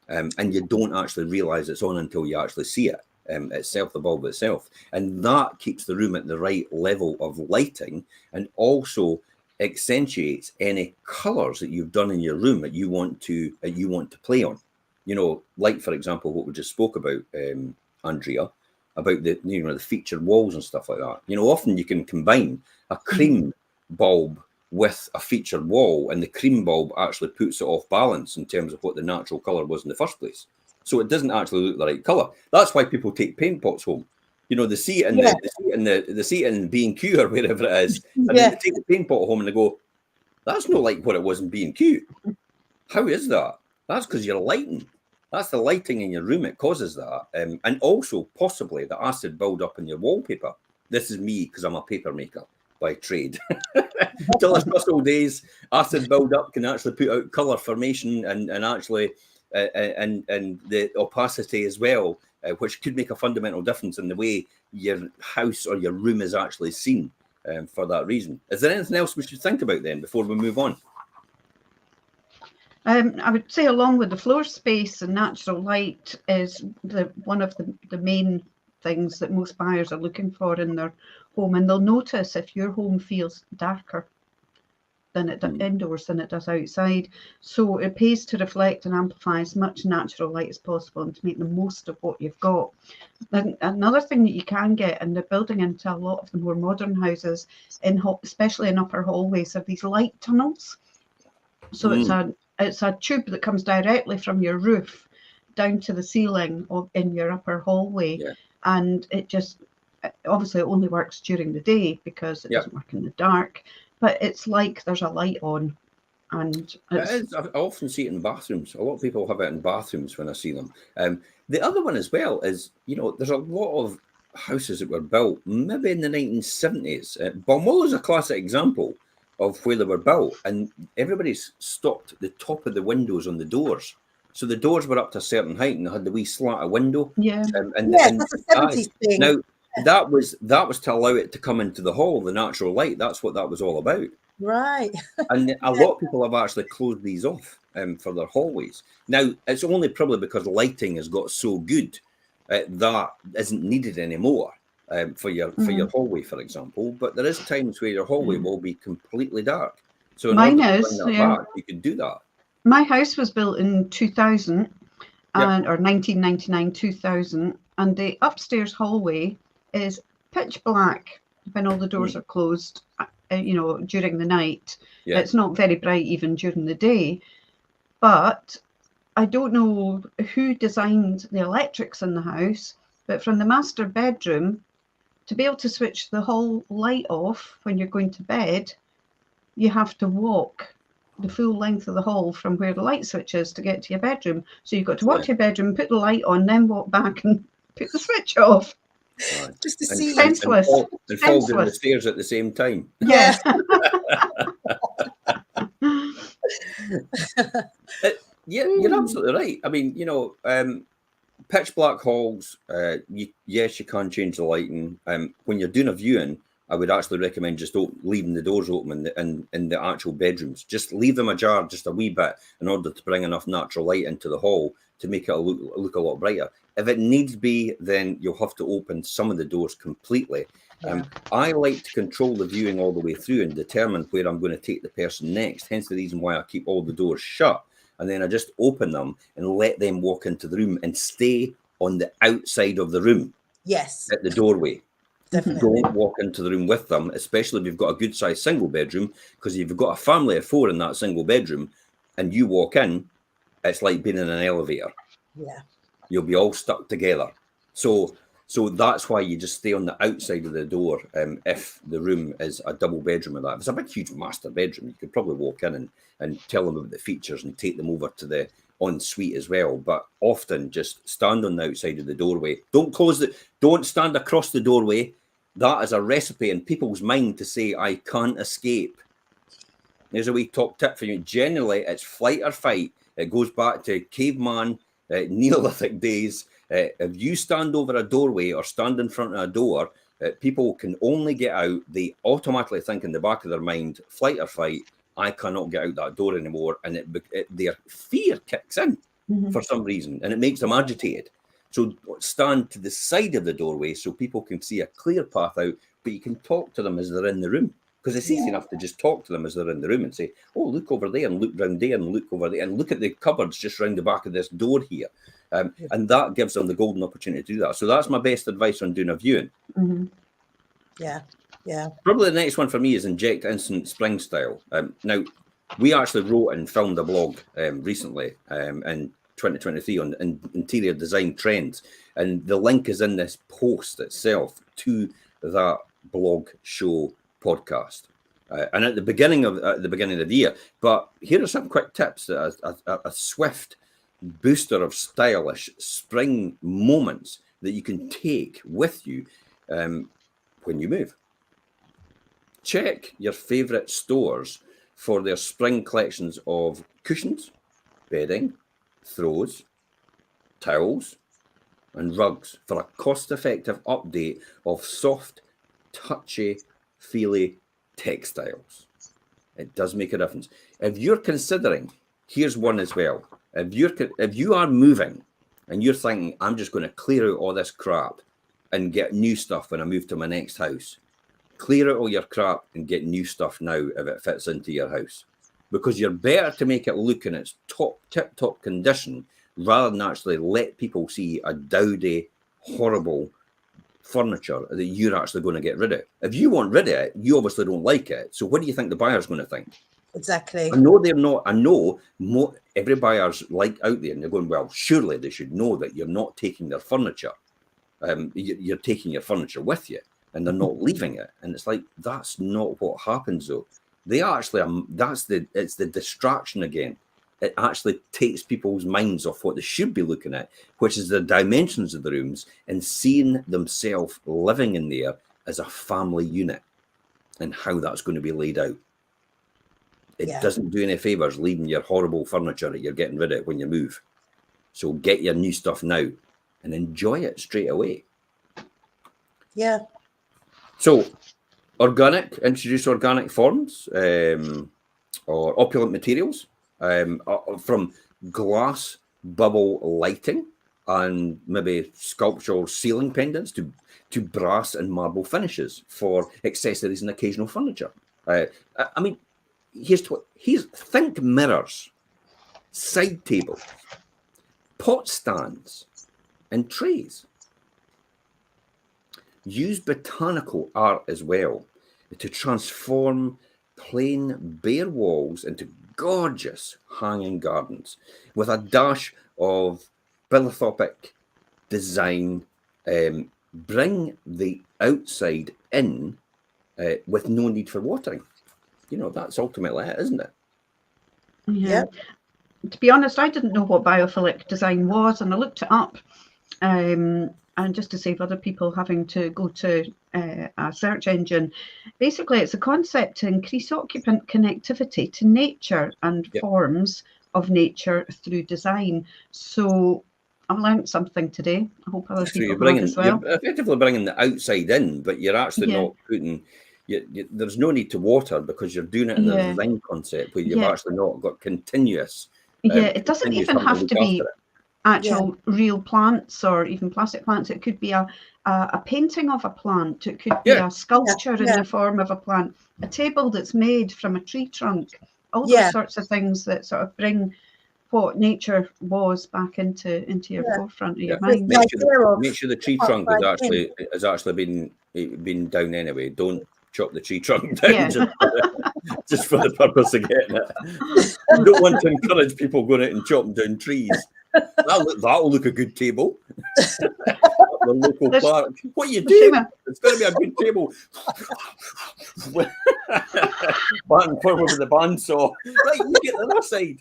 and you don't actually realize it's on until you actually see it itself, the bulb itself, and that keeps the room at the right level of lighting and also accentuates any colors that you've done in your room that you want to play on. Like for example what we just spoke about, Andrea, about the featured walls and stuff like that. Often you can combine a cream bulb with a featured wall, and the cream bulb actually puts it off balance in terms of what the natural color was in the first place. So it doesn't actually look the right color. That's why people take paint pots home. They see it in they see it in B&Q or wherever it is, and then they take the paint pot home and they go, "That's not like what it was in B&Q. How is that?" That's because you're lighting. That's the lighting in your room. It causes that, and also possibly the acid build up in your wallpaper. This is me because I'm a paper maker by trade. Till us Russell days, acid build up can actually put out color formation and actually and the opacity as well, which could make a fundamental difference in the way your house or your room is actually seen. For that reason, is there anything else we should think about then before we move on? I would say along with the floor space and natural light is one of the main things that most buyers are looking for in their home, and they'll notice if your home feels darker than it does indoors than it does outside. So it pays to reflect and amplify as much natural light as possible and to make the most of what you've got. Then another thing that you can get, and they're building into a lot of the more modern houses, especially in upper hallways, are these light tunnels. So it's a tube that comes directly from your roof down to the ceiling in your upper hallway, and it just obviously it only works during the day because it doesn't work in the dark. But it's like there's a light on, and I often see it in bathrooms. A lot of people have it in bathrooms when I see them. The other one as well is, there's a lot of houses that were built maybe in the 1970s. Balmoral is a classic example of where they were built, and everybody's stopped the top of the windows on the doors. So the doors were up to a certain height, and they had the wee slat of window. Yeah. Yes, that's a 70s thing. Now that was to allow it to come into the hall, the natural light. That's what that was all about. Right. And a lot of people have actually closed these off for their hallways. Now, it's only probably because lighting has got so good that isn't needed anymore for your hallway, for example. But there is times where your hallway will be completely dark. So in Mine order to is, bring that yeah. back, you could do that. My house was built in 2000 and or 1999, 2000, and the upstairs hallway is pitch black when all the doors are closed, during the night. Yeah. It's not very bright even during the day. But I don't know who designed the electrics in the house, but from the master bedroom, to be able to switch the whole light off when you're going to bed, you have to walk the full length of the hall from where the light switch is to get to your bedroom. So you've got to walk to your bedroom, put the light on, then walk back and put the switch off. Right. Just to see. Senseless. And fall down the stairs at the same time. Yeah. Yeah, you're absolutely right. I mean, pitch black halls, yes, you can change the lighting. When you're doing a viewing, I would actually recommend just leaving the doors open in the actual bedrooms. Just leave them ajar just a wee bit in order to bring enough natural light into the hall to make it look a lot brighter. If it needs be, then you'll have to open some of the doors completely. I like to control the viewing all the way through and determine where I'm going to take the person next. Hence the reason why I keep all the doors shut. And then I just open them and let them walk into the room and stay on the outside of the room. Yes. At the doorway. Definitely. Don't walk into the room with them, especially if you've got a good sized single bedroom, because if you've got a family of 4 in that single bedroom and you walk in, it's like being in an elevator. Yeah. You'll be all stuck together. So that's why you just stay on the outside of the door if the room is a double bedroom or that. If it's a big, huge master bedroom, you could probably walk in and tell them about the features and take them over to the ensuite as well. But often just stand on the outside of the doorway. Don't stand across the doorway. That is a recipe in people's mind to say, I can't escape. There's a wee top tip for you. Generally, it's flight or fight. It goes back to caveman, Neolithic days. If you stand over a doorway or stand in front of a door, people can only get out. They automatically think in the back of their mind, flight or fight, I cannot get out that door anymore. And their fear kicks in for some reason, and it makes them agitated. So stand to the side of the doorway so people can see a clear path out, but you can talk to them as they're in the room. Because it's easy enough to just talk to them as they're in the room and say, oh, look over there and look round there and look over there and look at the cupboards just round the back of this door here. And that gives them the golden opportunity to do that. So that's my best advice on doing a viewing. Yeah, yeah. Probably the next one for me is inject instant spring style. Now, we actually wrote and filmed a blog recently in 2023 on interior design trends. And the link is in this post itself to that blog show podcast. And at the beginning of the year. But here are some quick tips, a swift booster of stylish spring moments that you can take with you when you move. Check your favorite stores for their spring collections of cushions, bedding, throws, towels, and rugs for a cost-effective update of soft, touchy, feely textiles. It does make a difference. If you're considering, here's one as well. If you are moving and you're thinking, I'm just going to clear out all this crap and get new stuff when I move to my next house, clear out all your crap and get new stuff now if it fits into your house. Because you're better to make it look in its tip-top condition rather than actually let people see a dowdy, horrible furniture that you're actually going to get rid of. If you want rid of it, you obviously don't like it. So what do you think the buyer's going to think? Exactly. I know they're not. I know every buyer's like out there, and they're going, well, surely they should know that you're not taking their furniture. You're taking your furniture with you, and they're not leaving it. And it's like, that's not what happens, though. They actually, it's the distraction again. it actually takes people's minds off what they should be looking at, which is the dimensions of the rooms, and seeing themselves living in there as a family unit and how that's going to be laid out. It doesn't do any favours leaving your horrible furniture that you're getting rid of when you move. So get your new stuff now and enjoy it straight away. Yeah. So introduce organic forms or opulent materials from glass bubble lighting and maybe sculptural ceiling pendants to brass and marble finishes for accessories and occasional furniture. I mean, think mirrors, side tables, pot stands, and trays. Use botanical art as well to transform plain bare walls into gorgeous hanging gardens with a dash of philanthropic design. Bring the outside in with no need for watering. You know, that's ultimately it, isn't it? Yeah. To be honest, I didn't know what biophilic design was, and I looked it up. And just to save other people having to go to a search engine, basically it's a concept to increase occupant connectivity to nature and forms of nature through design. So I've learned something today. I hope other people have as well. You're effectively bringing the outside in, but you're actually not putting... there's no need to water because you're doing it in a design concept where you've actually not got continuous... it doesn't even have to be actual real plants or even plastic plants. It could be a painting of a plant. It could be a sculpture in the form of a plant, a table that's made from a tree trunk, all those sorts of things that sort of bring what nature was back into your forefront of your mind. Make sure the tree trunk has actually been down anyway. Don't chop the tree trunk down just for the purpose of getting it. You don't want to encourage people going out and chopping down trees. That'll look a good table. The local park. What are you doing? It's going to be a good table. Back and forward with the bandsaw. Right, you get the other side.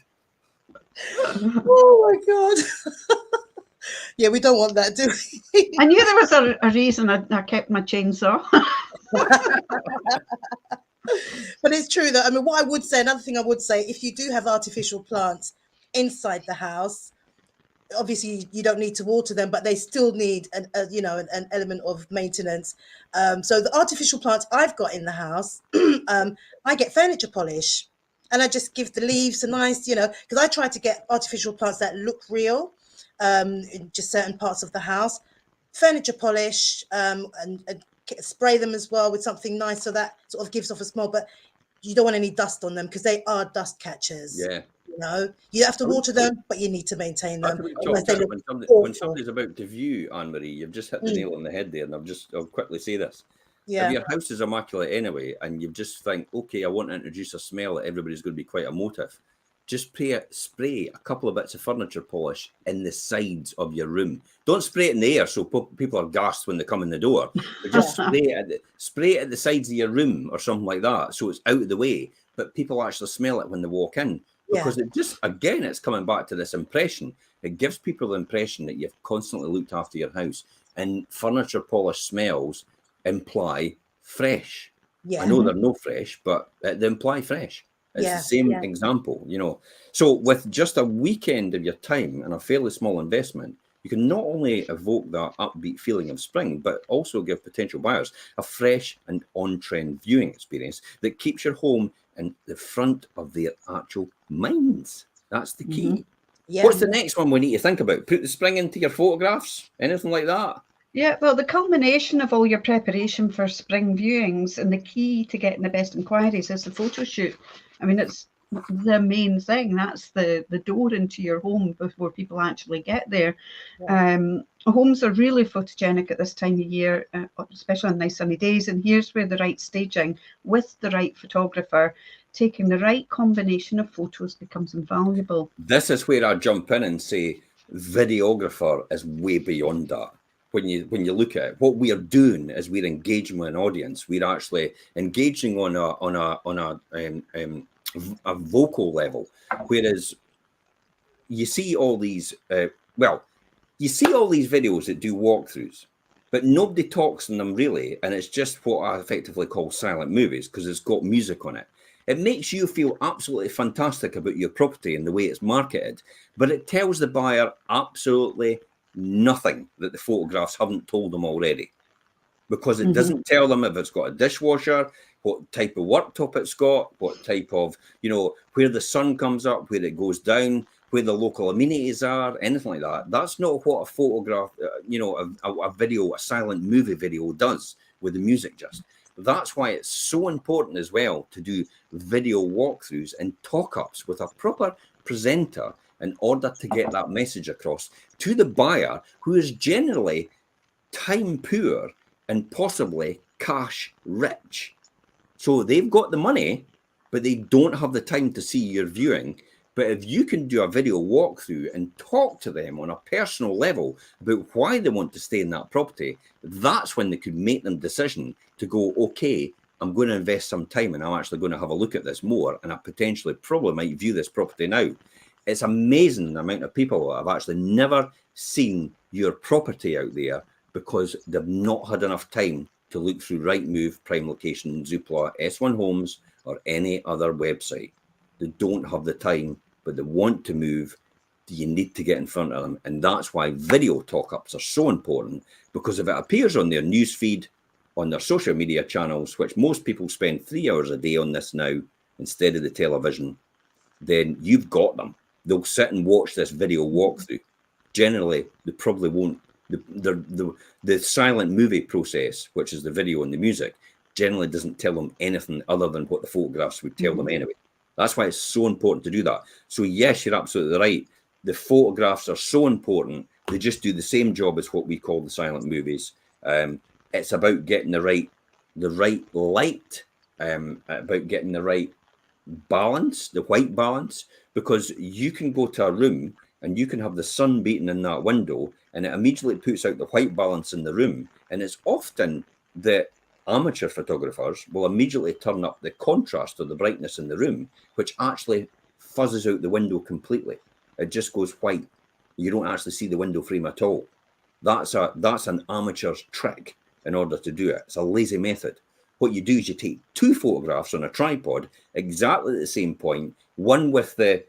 Oh my God. Yeah, we don't want that, do we? I knew there was a reason I kept my chainsaw. But it's true that, I mean, what I would say, another thing I would say, if you do have artificial plants inside the house, obviously you don't need to water them, but they still need an element of maintenance. So the artificial plants I've got in the house, I get furniture polish. And I just give the leaves a nice, because I try to get artificial plants that look real in just certain parts of the house. Furniture polish and spray them as well with something nice so that sort of gives off a smell. But you don't want any dust on them because they are dust catchers. Yeah. You have to water them, but you need to maintain them. When somebody's about to view, Anne-Marie, you've just hit the nail on the head there. And I'll quickly say this. Yeah. If your house is immaculate anyway, and you just think, okay, I want to introduce a smell that everybody's going to be quite emotive, just spray a couple of bits of furniture polish in the sides of your room. Don't spray it in the air so people are gassed when they come in the door. But just spray it at the sides of your room or something like that, so it's out of the way. But people actually smell it when they walk in, because it just, again, it's coming back to this impression. It gives people the impression that you've constantly looked after your house, and furniture polish smells imply fresh. I know they're no fresh, but they imply fresh. It's the same example, So with just a weekend of your time and a fairly small investment, you can not only evoke that upbeat feeling of spring, but also give potential buyers a fresh and on-trend viewing experience that keeps your home in the front of their actual minds. That's the key. Yeah. What's the next one we need to think about? Put the spring into your photographs? Anything like that? Yeah, well, the culmination of all your preparation for spring viewings and the key to getting the best inquiries is the photo shoot. I mean, it's the main thing. That's the door into your home before people actually get there. Homes are really photogenic at this time of year, especially on nice sunny days. And here's where the right staging with the right photographer, taking the right combination of photos becomes invaluable. This is where I jump in and say videographer is way beyond that. When you look at it, what we are doing is we're engaging with an audience. We're actually engaging on a vocal level, whereas you see all these, you see all these videos that do walkthroughs, but nobody talks in them really. And it's just what I effectively call silent movies because it's got music on it. It makes you feel absolutely fantastic about your property and the way it's marketed, but it tells the buyer absolutely nothing that the photographs haven't told them already, because it doesn't tell them if it's got a dishwasher, what type of worktop it's got, what type of, where the sun comes up, where it goes down, where the local amenities are, anything like that. That's not what a photograph, a video, a silent movie video does with the music just. That's why it's so important as well to do video walkthroughs and talk-ups with a proper presenter in order to get that message across to the buyer, who is generally time poor and possibly cash rich. So they've got the money, but they don't have the time to see your viewing. But if you can do a video walkthrough and talk to them on a personal level about why they want to stay in that property, that's when they could make the decision to go, okay, I'm going to invest some time and I'm actually going to have a look at this more, and I potentially probably might view this property now. It's amazing the amount of people that have actually never seen your property out there because they've not had enough time to look through Rightmove, Prime Location, Zoopla, S1 Homes, or any other website. They don't have the time, but they want to move. You need to get in front of them. And that's why video talk-ups are so important, because if it appears on their news feed, on their social media channels, which most people spend 3 hours a day on this now instead of the television, then you've got them. They'll sit and watch this video walkthrough. Generally, they probably won't. The silent movie process, which is the video and the music, generally doesn't tell them anything other than what the photographs would tell them anyway. That's why it's so important to do that. So yes, you're absolutely right. The photographs are so important. They just do the same job as what we call the silent movies. It's about getting the right light, about getting the right balance, the white balance, because you can go to a room and you can have the sun beating in that window and it immediately puts out the white balance in the room. And it's often that amateur photographers will immediately turn up the contrast or the brightness in the room, which actually fuzzes out the window completely. It just goes white. You don't actually see the window frame at all. That's an amateur's trick in order to do it. It's a lazy method. What you do is you take two photographs on a tripod, exactly at the same point, one with the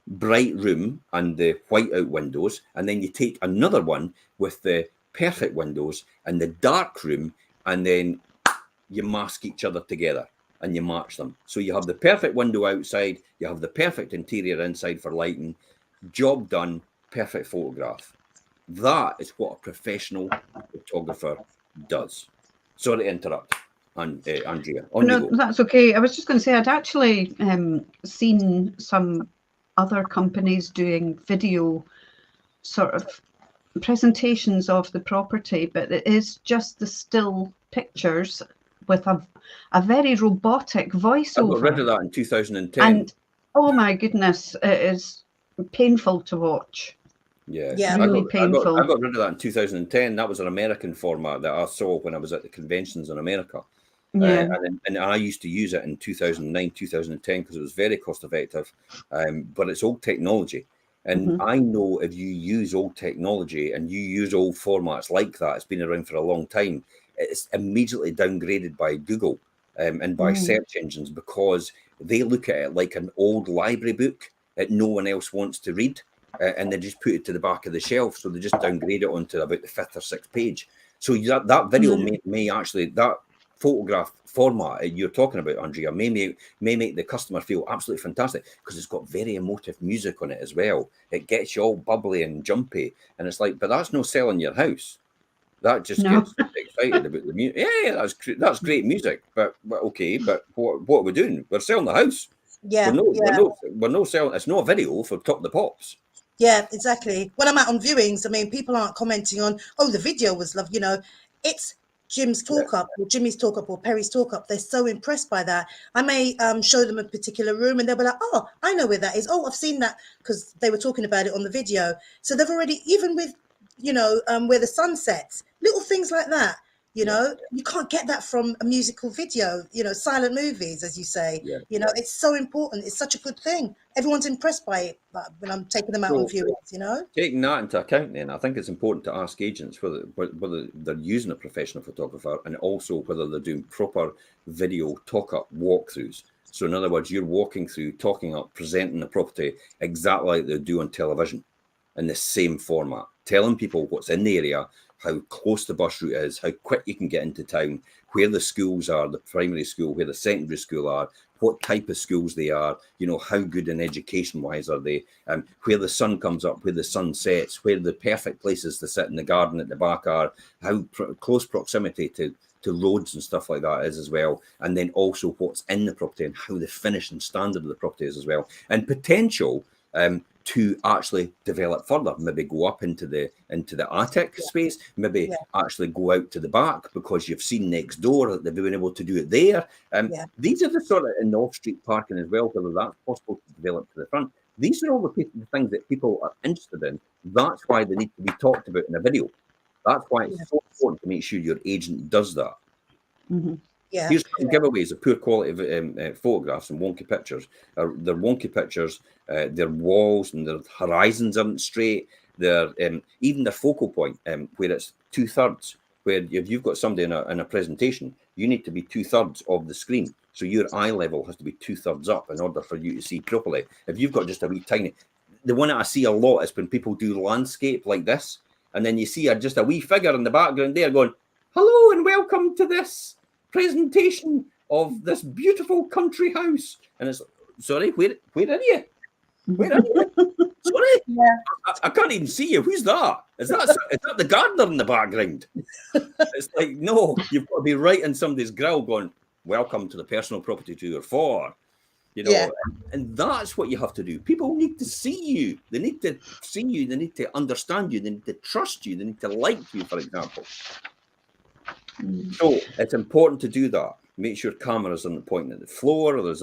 bright room and the white out windows, and then you take another one with the perfect windows and the dark room, and then you mask each other together and you match them. So you have the perfect window outside, you have the perfect interior inside for lighting. Job done, perfect photograph. That is what a professional photographer does. Sorry to interrupt, Andrea. No, that's okay. I was just going to say I'd actually seen some other companies doing video sort of presentations of the property, but it is just the still pictures with a very robotic voiceover. I got rid of that in 2010. And oh my goodness, it is painful to watch. Yeah, really painful. I got rid of that in 2010. That was an American format that I saw when I was at the conventions in America. Yeah. And I used to use it in 2009, 2010 because it was very cost effective. But it's old technology. And I know if you use old technology and you use old formats like that, it's been around for a long time, it's immediately downgraded by Google and by search engines, because they look at it like an old library book that no one else wants to read. And they just put it to the back of the shelf. So they just downgrade it onto about the 5th or 6th page. So that video may actually, that photograph format you're talking about, Andrea, may make the customer feel absolutely fantastic because it's got very emotive music on it as well. It gets you all bubbly and jumpy. And it's like, but that's no selling your house. That just gets excited about the music. Yeah, that's great music. But okay, but what are we doing? We're selling the house. Yeah, we're no selling. It's not a video for Top of the Pops. Yeah, exactly. When I'm out on viewings, I mean, people aren't commenting on, oh, the video was lovely. You know, it's Jim's talk up or Jimmy's talk up or Perry's talk up. They're so impressed by that. I may show them a particular room and they'll be like, oh, I know where that is. Oh, I've seen that because they were talking about it on the video. So they've already, even with, you know, where the sun sets, little things like that. You know, you can't get that from a musical video, you know, silent movies, as you say. Yeah. You know, it's so important. It's such a good thing. Everyone's impressed by it when I'm taking them out on viewings, you know. Taking that into account, then I think it's important to ask agents whether they're using a professional photographer, and also whether they're doing proper video talk-up walkthroughs. So in other words, you're walking through, talking up, presenting the property exactly like they do on television, in the same format, telling people what's in the area, how close the bus route is, how quick you can get into town, where the schools are, the primary school, where the secondary school are, what type of schools they are, you know, how good in education-wise are they, where the sun comes up, where the sun sets, where the perfect places to sit in the garden at the back are, how close proximity to roads and stuff like that is as well, and then also what's in the property and how the finish and standard of the property is as well, and potential to actually develop further, maybe go up into the attic space, maybe actually go out to the back because you've seen next door that they've been able to do it there. These are the sort of in the off-street parking as well, whether that's possible to develop to the front. These are all the things that people are interested in. That's why they need to be talked about in a video. That's why it's so important to make sure your agent does that. Mm-hmm. Yeah. Here's some giveaways of poor quality photographs and wonky pictures. They're wonky pictures. Their walls and their horizons aren't straight. They're even the focal point, where it's 2/3. Where if you've got somebody in a presentation, you need to be 2/3 of the screen. So your eye level has to be 2/3 up in order for you to see properly. If you've got just a wee tiny, the one that I see a lot is when people do landscape like this, and then you see just a wee figure in the background there going, "Hello and welcome to this presentation of this beautiful country house." And it's, sorry, where are you? Where are you? Sorry, I can't even see you. Who's that? Is that the gardener in the background? It's like, no, you've got to be right in somebody's grill going, "Welcome to the personal property tour for," you know, and that's what you have to do. People need to see you. They need to see you. They need to understand you. They need to trust you. They need to like you, for example. So it's important to do that. Make sure cameras aren't pointing at the floor, or there's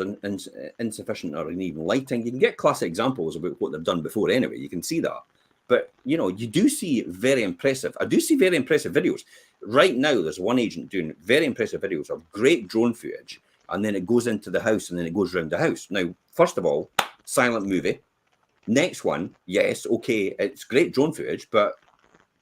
insufficient or uneven lighting. You can get classic examples about what they've done before anyway. You can see that. But, you know, you do see very impressive. I do see very impressive videos. Right now, there's one agent doing very impressive videos of great drone footage, and then it goes into the house, and then it goes around the house. Now, first of all, silent movie. Next one, yes, okay, it's great drone footage, but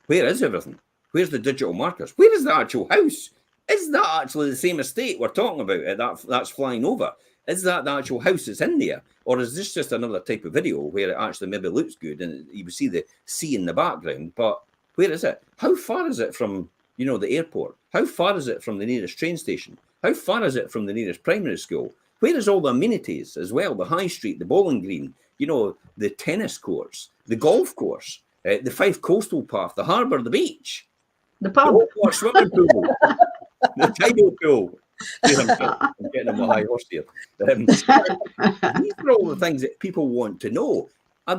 where is everything? Where's the digital markers? Where is the actual house? Is that actually the same estate we're talking about that's flying over? Is that the actual house that's in there? Or is this just another type of video where it actually maybe looks good and you see the sea in the background, but where is it? How far is it from, you know, the airport? How far is it from the nearest train station? How far is it from the nearest primary school? Where is all the amenities as well? The high street, the bowling green, you know, the tennis courts, the golf course, the Fife coastal path, the harbour, the beach. The pub. The swimming pool. The tidal pool. I'm getting on my high horse here. These are all the things that people want to know. A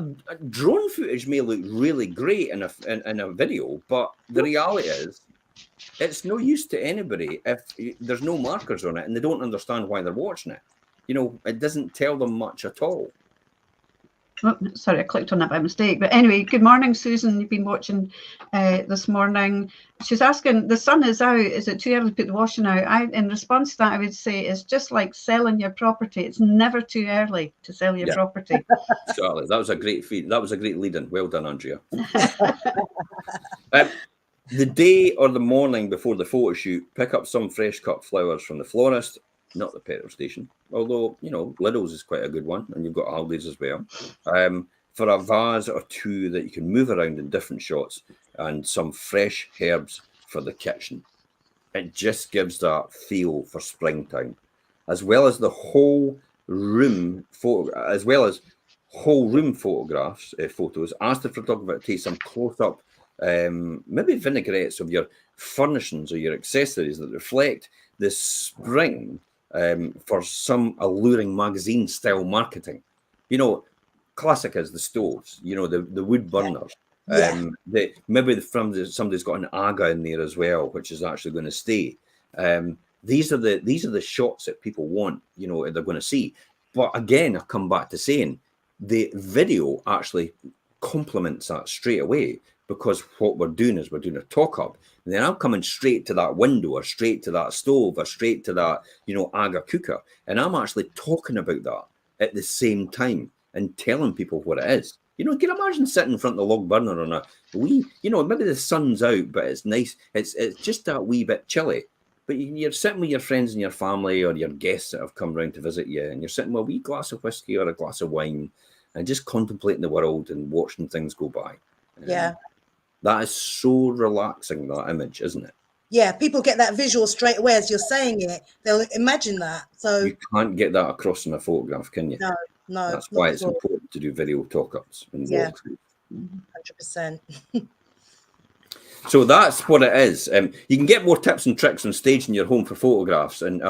drone footage may look really great in a video, but the reality is it's no use to anybody if there's no markers on it and they don't understand why they're watching it. You know, it doesn't tell them much at all. Oh, sorry, I clicked on that by mistake. But anyway, good morning, Susan. You've been watching this morning. She's asking, the sun is out. Is it too early to put the washing out? In response to that, I would say it's just like selling your property. It's never too early to sell your property. Charlie, that was a great feed. That was a great lead-in. Well done, Andrea. The day or the morning before the photo shoot, pick up some fresh cut flowers from the florist, not the petrol station. Although, you know, Lidl's is quite a good one, and you've got Aldi's as well. For a vase or two that you can move around in different shots, and some fresh herbs for the kitchen. It just gives that feel for springtime, as well as the whole room photo, as well as whole room photographs, photos. Ask the photographer to take some close-up, maybe vinaigrettes of your furnishings or your accessories that reflect the spring. For some alluring magazine style marketing, you know, classic is the stoves, you know, the wood burners. Maybe somebody's got an aga in there as well, which is actually going to stay. These are the shots that people want, you know, they're going to see. But again, I come back to saying the video actually complements that straight away, because what we're doing is we're doing a talk up. And then I'm coming straight to that window or straight to that stove or straight to that, Aga cooker. And I'm actually talking about that at the same time and telling people what it is. Can you imagine sitting in front of the log burner on a wee, maybe the sun's out, but it's nice. It's just that wee bit chilly. But you're sitting with your friends and your family or your guests that have come round to visit you, and you're sitting with a wee glass of whiskey or a glass of wine and just contemplating the world and watching things go by. Yeah. That is so relaxing, that image, isn't it? Yeah, people get that visual straight away as you're saying it. They'll imagine that. So you can't get that across in a photograph, can you? No. That's why it's important to do video talk-ups and walkthroughs. 100%. So that's what it is. You can get more tips and tricks on staging your home for photographs and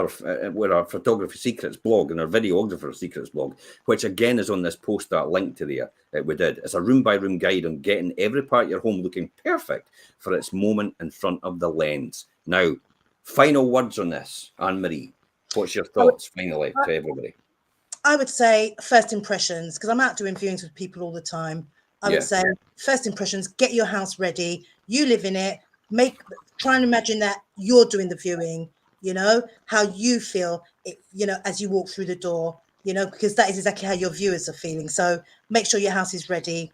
with our Photography Secrets blog and our Videographer Secrets blog, which again is on this post that link to there that we did. It's a room-by-room guide on getting every part of your home looking perfect for its moment in front of the lens. Now, final words on this, Anne-Marie. What's your thoughts, finally, to everybody? I would say first impressions, because I'm out doing viewings with people all the time. I would say first impressions, get your house ready. You live in it. Try and imagine that you're doing the viewing, how you feel, as you walk through the door, because that is exactly how your viewers are feeling. So make sure your house is ready,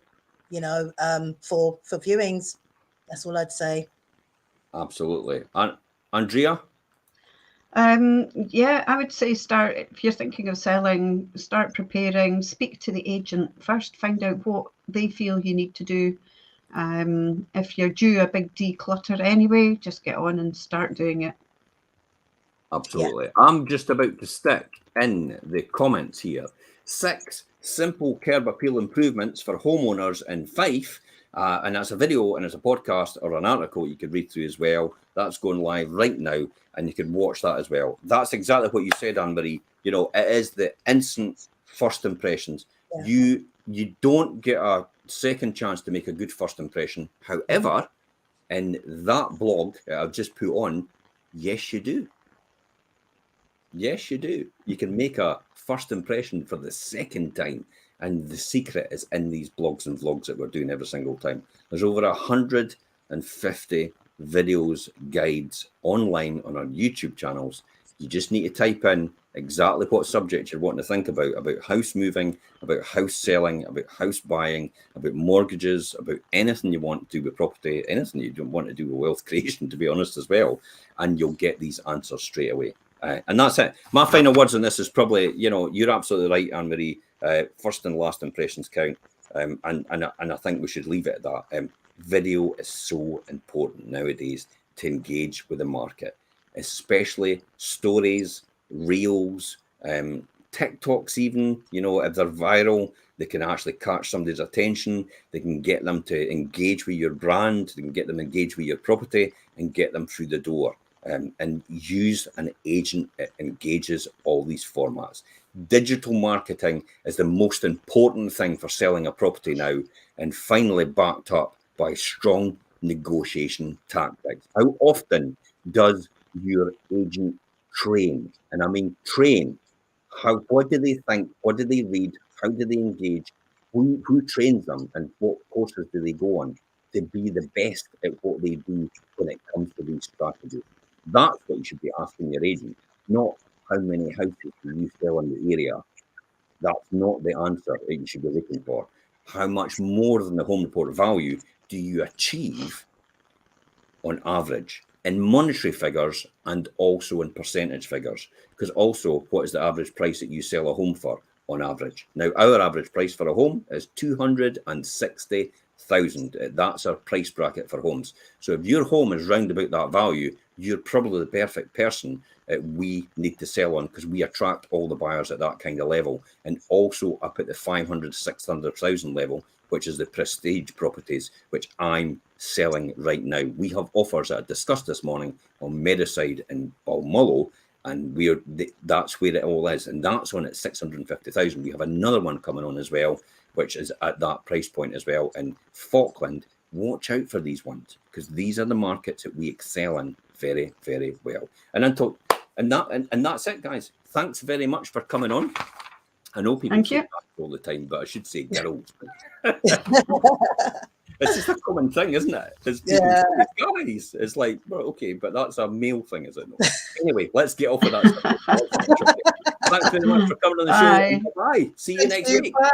for viewings. That's all I'd say. Absolutely. Andrea? Yeah, I would say if you're thinking of selling, start preparing, speak to the agent first, find out what they feel you need to do. If you're due a big declutter anyway, just get on and start doing it. Absolutely. Yeah. I'm just about to stick in the comments here 6 simple curb appeal improvements for homeowners in Fife. And that's a video and it's a podcast or an article you could read through as well. That's going live right now and you can watch that as well. That's exactly what you said, Anne-Marie. It is the instant first impressions. Yeah. You don't get a second chance to make a good first impression. However, in that blog I've just put on, yes, you do. Yes, you do. You can make a first impression for the second time. And the secret is in these blogs and vlogs that we're doing every single time. There's over 150 videos, guides online on our YouTube channels. You just need to type in exactly what subject you're wanting to think about house moving, about house selling, about house buying, about mortgages, about anything you want to do with property, anything you don't want to do with wealth creation, to be honest, as well. And you'll get these answers straight away. And that's it. My final words on this is probably, you're absolutely right, Anne-Marie. First and last impressions count. And I think we should leave it at that. Video is so important nowadays to engage with the market, especially stories, reels, TikToks even, if they're viral, they can actually catch somebody's attention. They can get them to engage with your brand. They can get them engaged with your property and get them through the door. And use an agent that engages all these formats. Digital marketing is the most important thing for selling a property now, and finally backed up by strong negotiation tactics. How often does your agent train? And I mean train. What do they think? What do they read? How do they engage? Who trains them, and what courses do they go on to be the best at what they do when it comes to these strategies? That's what you should be asking your agent, not how many houses do you sell in the area. That's not the answer that you should be looking for. How much more than the home report value do you achieve on average in monetary figures and also in percentage figures? Because also, what is the average price that you sell a home for on average? Now, our average price for a home is 260,000. That's our price bracket for homes. So if your home is round about that value, you're probably the perfect person we need to sell on, because we attract all the buyers at that kind of level, and also up at the 500, 600,000 level, which is the prestige properties, which I'm selling right now. We have offers that I discussed this morning on Medicide and Balmullo, and that's where it all is, and that's on at 650,000. We have another one coming on as well, which is at that price point as well in Falkland. Watch out for these ones, because these are the markets that we excel in very, very well. And that's it, guys. Thanks very much for coming on. I know people say that all the time, but I should say girls. It's just a common thing, isn't it? It's people say, guys. It's like, well, okay, but that's a male thing, is it? No. Anyway, let's get off of that. Thanks very much for coming on the show. Bye. See you next week. Bye.